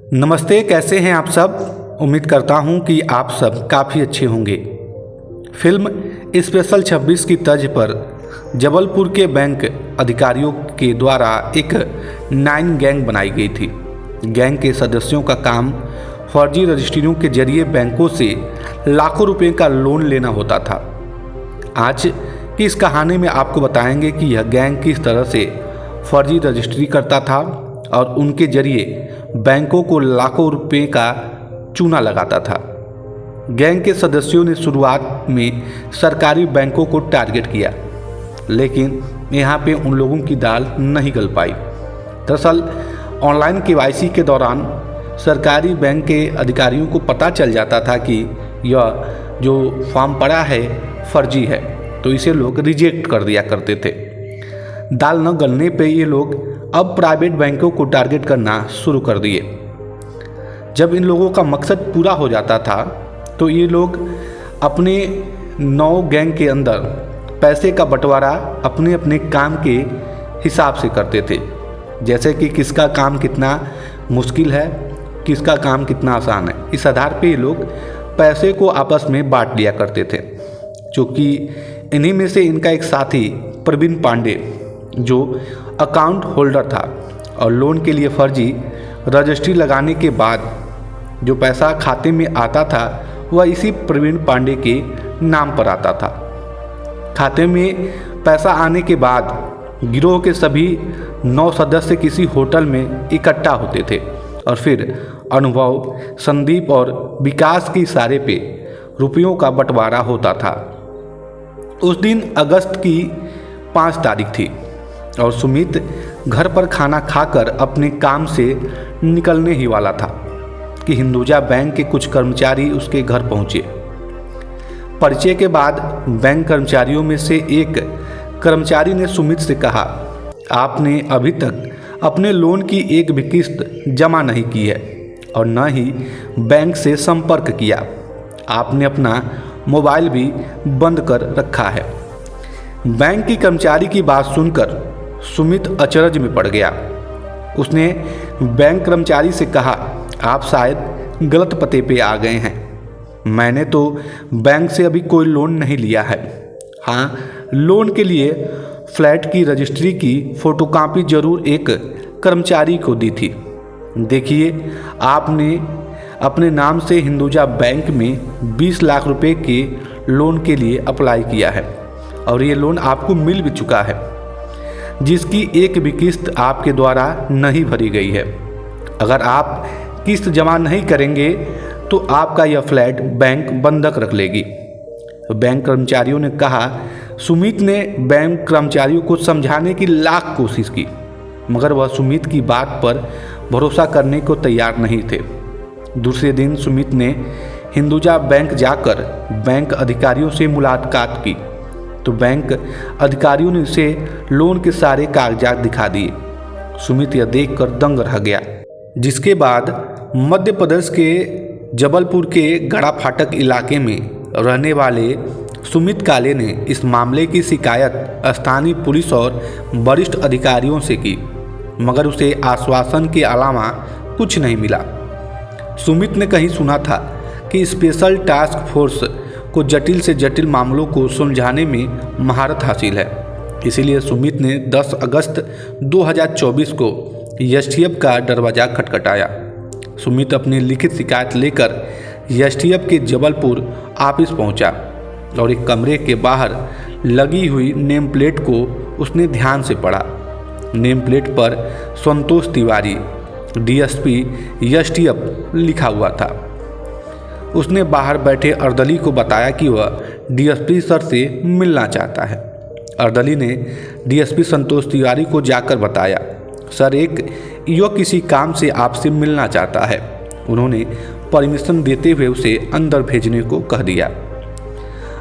नमस्ते, कैसे हैं आप सब। उम्मीद करता हूं कि आप सब काफ़ी अच्छे होंगे। फिल्म स्पेशल 26 की तर्ज पर जबलपुर के बैंक अधिकारियों के द्वारा एक 9 गैंग बनाई गई थी। गैंग के सदस्यों का काम फर्जी रजिस्ट्रियों के जरिए बैंकों से लाखों रुपए का लोन लेना होता था। आज की इस कहानी में आपको बताएंगे कि यह गैंग किस तरह से फर्जी रजिस्ट्री करता था और उनके जरिए बैंकों को लाखों रुपए का चूना लगाता था। गैंग के सदस्यों ने शुरुआत में सरकारी बैंकों को टारगेट किया, लेकिन यहाँ पे उन लोगों की दाल नहीं गल पाई। दरअसल ऑनलाइन केवाईसी के दौरान सरकारी बैंक के अधिकारियों को पता चल जाता था कि यह जो फॉर्म पड़ा है फर्जी है, तो इसे लोग रिजेक्ट कर दिया करते थे। दाल न गलने पे ये लोग अब प्राइवेट बैंकों को टारगेट करना शुरू कर दिए। जब इन लोगों का मकसद पूरा हो जाता था तो ये लोग अपने 9 गैंग के अंदर पैसे का बंटवारा अपने अपने काम के हिसाब से करते थे, जैसे कि किसका काम कितना मुश्किल है, किसका काम कितना आसान है। इस आधार पे ये लोग पैसे को आपस में बांट लिया करते थे। क्योंकि इन्हीं में से इनका एक साथी प्रवीण पांडे जो अकाउंट होल्डर था और लोन के लिए फर्जी रजिस्ट्री लगाने के बाद जो पैसा खाते में आता था वह इसी प्रवीण पांडे के नाम पर आता था। खाते में पैसा आने के बाद गिरोह के सभी 9 सदस्य किसी होटल में इकट्ठा होते थे और फिर अनुभव, संदीप और विकास के इशारे पे रुपयों का बंटवारा होता था। उस दिन अगस्त की 5 तारीख थी और सुमित घर पर खाना खाकर अपने काम से निकलने ही वाला था कि हिंदुजा बैंक के कुछ कर्मचारी उसके घर पहुंचे। परिचय के बाद बैंक कर्मचारियों में से एक कर्मचारी ने सुमित से कहा, आपने अभी तक अपने लोन की एक भी किस्त जमा नहीं की है और न ही बैंक से संपर्क किया। आपने अपना मोबाइल भी बंद कर रखा है। बैंक की कर्मचारी की बात सुनकर सुमित अचरज में पड़ गया। उसने बैंक कर्मचारी से कहा, आप शायद गलत पते पे आ गए हैं। मैंने तो बैंक से अभी कोई लोन नहीं लिया है। हाँ, लोन के लिए फ्लैट की रजिस्ट्री की फ़ोटोकॉपी जरूर एक कर्मचारी को दी थी। देखिए, आपने अपने नाम से हिंदुजा बैंक में 20 लाख रुपए के लोन के लिए अप्लाई किया है और ये लोन आपको मिल भी चुका है, जिसकी एक भी किस्त आपके द्वारा नहीं भरी गई है। अगर आप किस्त जमा नहीं करेंगे तो आपका यह फ्लैट बैंक बंधक रख लेगी। बैंक कर्मचारियों ने कहा। सुमित ने बैंक कर्मचारियों को समझाने की लाख कोशिश की, मगर वह सुमित की बात पर भरोसा करने को तैयार नहीं थे। दूसरे दिन सुमित ने हिंदुजा बैंक जाकर बैंक अधिकारियों से मुलाकात की तो बैंक अधिकारियों ने उसे लोन के सारे कागजात दिखा दिए। सुमित यह देखकर दंग रह गया, जिसके बाद मध्य प्रदेश के जबलपुर के गड़ा फाटक इलाके में रहने वाले सुमित काले ने इस मामले की शिकायत स्थानीय पुलिस और वरिष्ठ अधिकारियों से की, मगर उसे आश्वासन के अलावा कुछ नहीं मिला। सुमित ने कहीं सुना था कि स्पेशल टास्क फोर्स को जटिल से जटिल मामलों को सुलझाने में महारत हासिल है। इसीलिए सुमित ने 10 अगस्त 2024 को एसटीएफ का दरवाज़ा खटखटाया। सुमित अपनी लिखित शिकायत लेकर एसटीएफ के जबलपुर ऑफिस पहुंचा और एक कमरे के बाहर लगी हुई नेम प्लेट को उसने ध्यान से पढ़ा। नेम प्लेट पर संतोष तिवारी, डीएसपी एसटीएफ लिखा हुआ था। उसने बाहर बैठे अर्दली को बताया कि वह डीएसपी सर से मिलना चाहता है। अर्दली ने डीएसपी संतोष तिवारी को जाकर बताया, सर एक यो किसी काम से आपसे मिलना चाहता है। उन्होंने परमिशन देते हुए उसे अंदर भेजने को कह दिया।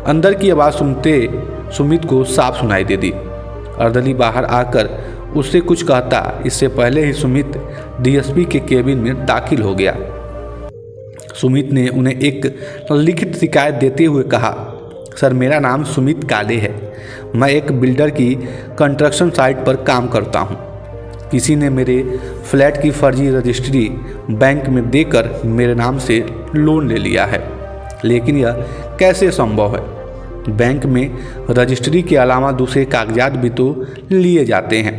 अंदर की आवाज़ सुनते सुमित को साफ सुनाई दे दी। अर्दली बाहर आकर उससे कुछ कहता, इससे पहले ही सुमित डीएसपी के केबिन में दाखिल हो गया। सुमित ने उन्हें एक लिखित शिकायत देते हुए कहा, सर मेरा नाम सुमित काले है। मैं एक बिल्डर की कंस्ट्रक्शन साइट पर काम करता हूँ। किसी ने मेरे फ्लैट की फर्जी रजिस्ट्री बैंक में देकर मेरे नाम से लोन ले लिया है, लेकिन यह कैसे संभव है? बैंक में रजिस्ट्री के अलावा दूसरे कागजात भी तो लिए जाते हैं।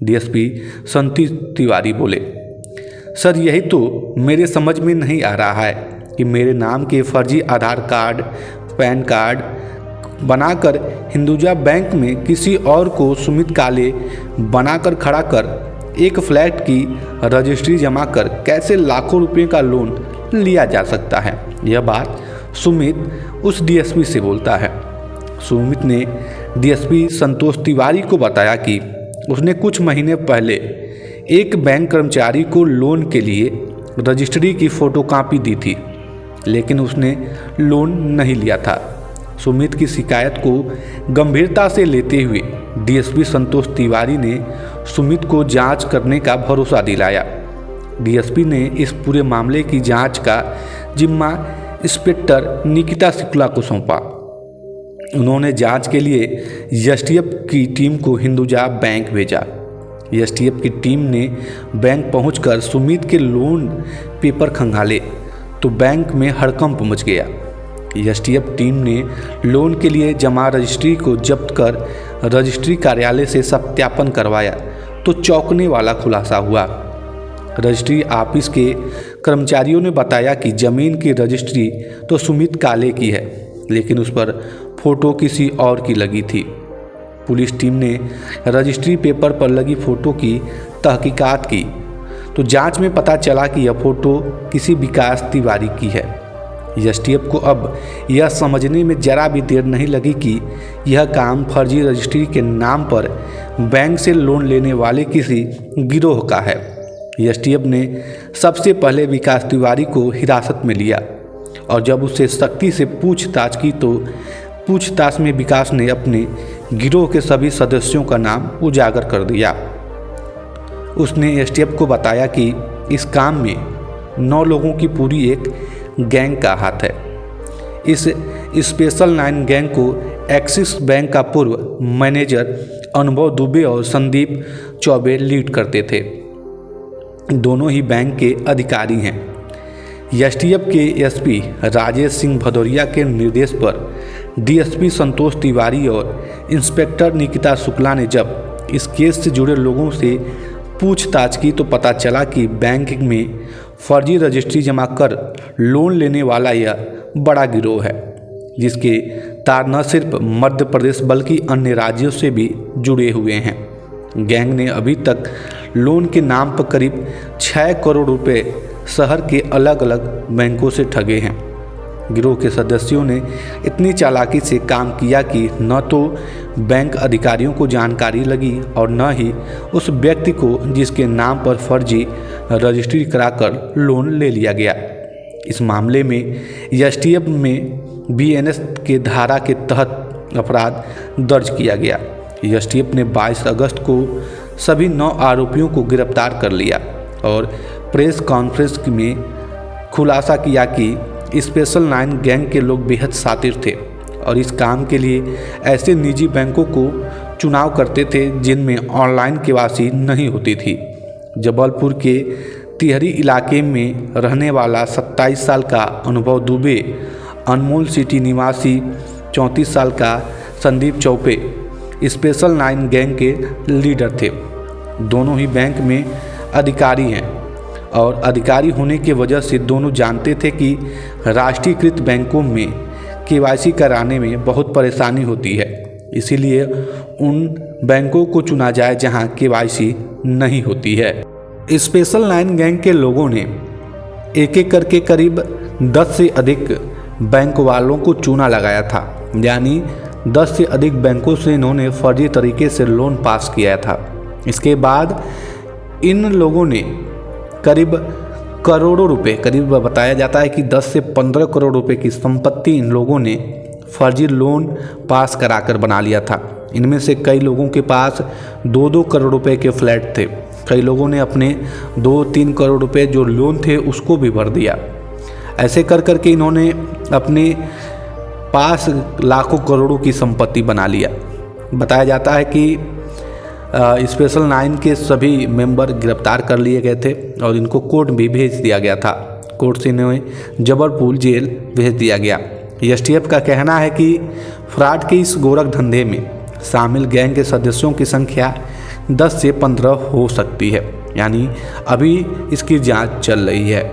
डीएसपी संतोष तिवारी बोले, सर यही तो मेरे समझ में नहीं आ रहा है कि मेरे नाम के फर्जी आधार कार्ड, पैन कार्ड बनाकर हिंदुजा बैंक में किसी और को सुमित काले बनाकर खड़ा कर एक फ्लैट की रजिस्ट्री जमा कर कैसे लाखों रुपए का लोन लिया जा सकता है। यह बात सुमित उस डीएसपी से बोलता है। सुमित ने डीएसपी संतोष तिवारी को बताया कि उसने कुछ महीने पहले एक बैंक कर्मचारी को लोन के लिए रजिस्ट्री की फोटोकॉपी दी थी, लेकिन उसने लोन नहीं लिया था। सुमित की शिकायत को गंभीरता से लेते हुए डीएसपी संतोष तिवारी ने सुमित को जांच करने का भरोसा दिलाया। डीएसपी ने इस पूरे मामले की जांच का जिम्मा इंस्पेक्टर निकिता शुक्ला को सौंपा। उन्होंने जांच के लिए एसटीएफ की टीम को हिंदुजा बैंक भेजा। एसटीएफ की टीम ने बैंक पहुंचकर सुमित के लोन पेपर खंगाले तो बैंक में हड़कंप मच गया। एसटीएफ टीम ने लोन के लिए जमा रजिस्ट्री को जब्त कर रजिस्ट्री कार्यालय से सत्यापन करवाया तो चौंकने वाला खुलासा हुआ। रजिस्ट्री ऑफिस के कर्मचारियों ने बताया कि ज़मीन की रजिस्ट्री तो सुमित काले की है, लेकिन उस पर फोटो किसी और की लगी थी। पुलिस टीम ने रजिस्ट्री पेपर पर लगी फ़ोटो की तहकीकात की तो जांच में पता चला कि यह फ़ोटो किसी विकास तिवारी की है। एसटीएफ को अब यह समझने में जरा भी देर नहीं लगी कि यह काम फर्जी रजिस्ट्री के नाम पर बैंक से लोन लेने वाले किसी गिरोह का है। एसटीएफ ने सबसे पहले विकास तिवारी को हिरासत में लिया और जब उससे सख्ती से पूछताछ की तो पूछताछ में विकास ने अपने गिरोह के सभी सदस्यों का नाम उजागर कर दिया। उसने एसटीएफ को बताया कि इस काम में 9 लोगों की पूरी एक गैंग का हाथ है। इस स्पेशल 9 गैंग को एक्सिस बैंक का पूर्व मैनेजर अनुभव दुबे और संदीप चौबे लीड करते थे। दोनों ही बैंक के अधिकारी हैं। एसटीएफ के एसपी राजेश सिंह भदौरिया के निर्देश पर डीएसपी संतोष तिवारी और इंस्पेक्टर निकिता शुक्ला ने जब इस केस से जुड़े लोगों से पूछताछ की तो पता चला कि बैंक में फर्जी रजिस्ट्री जमा कर लोन लेने वाला यह बड़ा गिरोह है, जिसके तार न सिर्फ मध्य प्रदेश बल्कि अन्य राज्यों से भी जुड़े हुए हैं। गैंग ने अभी तक लोन के नाम पर करीब 6 करोड़ रुपए शहर के अलग अलग बैंकों से ठगे हैं। गिरोह के सदस्यों ने इतनी चालाकी से काम किया कि न तो बैंक अधिकारियों को जानकारी लगी और न ही उस व्यक्ति को जिसके नाम पर फर्जी रजिस्ट्री कराकर लोन ले लिया गया। इस मामले में एसटीएफ में बीएनएस के धारा के तहत अपराध दर्ज किया गया। एसटीएफ ने 22 अगस्त को सभी 9 आरोपियों को गिरफ्तार कर लिया और प्रेस कॉन्फ्रेंस में खुलासा किया कि स्पेशल 9 गैंग के लोग बेहद शातिर थे और इस काम के लिए ऐसे निजी बैंकों को चुनाव करते थे जिनमें ऑनलाइन केवाईसी नहीं होती थी। जबलपुर के तिहरी इलाके में रहने वाला 27 साल का अनुभव दुबे, अनमोल सिटी निवासी 34 साल का संदीप चौबे स्पेशल 9 गैंग के लीडर थे। दोनों ही बैंक में अधिकारी हैं और अधिकारी होने की वजह से दोनों जानते थे कि राष्ट्रीयकृत बैंकों में केवाईसी कराने में बहुत परेशानी होती है, इसीलिए उन बैंकों को चुना जाए जहां केवाईसी नहीं होती है। स्पेशल 9 गैंग के लोगों ने एक एक करके करीब 10 से अधिक बैंक वालों को चूना लगाया था, यानी 10 से अधिक बैंकों से इन्होंने फर्जी तरीके से लोन पास किया था। इसके बाद इन लोगों ने करीब करोड़ों रुपए, करीब बताया जाता है कि 10 से 15 करोड़ रुपए की संपत्ति इन लोगों ने फर्जी लोन पास कराकर बना लिया था। इनमें से कई लोगों के पास 2-2 करोड़ रुपए के फ्लैट थे। कई लोगों ने अपने 2-3 करोड़ रुपए जो लोन थे उसको भी भर दिया। ऐसे कर करके इन्होंने अपने पास लाखों करोड़ों की संपत्ति बना लिया। बताया जाता है कि स्पेशल 9 के सभी मेंबर गिरफ्तार कर लिए गए थे और इनको कोर्ट भी भेज दिया गया था। कोर्ट से इन्हें जबलपुर जेल भेज दिया गया। एसटीएफ का कहना है कि फ्रॉड के इस गोरख धंधे में शामिल गैंग के सदस्यों की संख्या 10 से 15 हो सकती है, यानी अभी इसकी जांच चल रही है।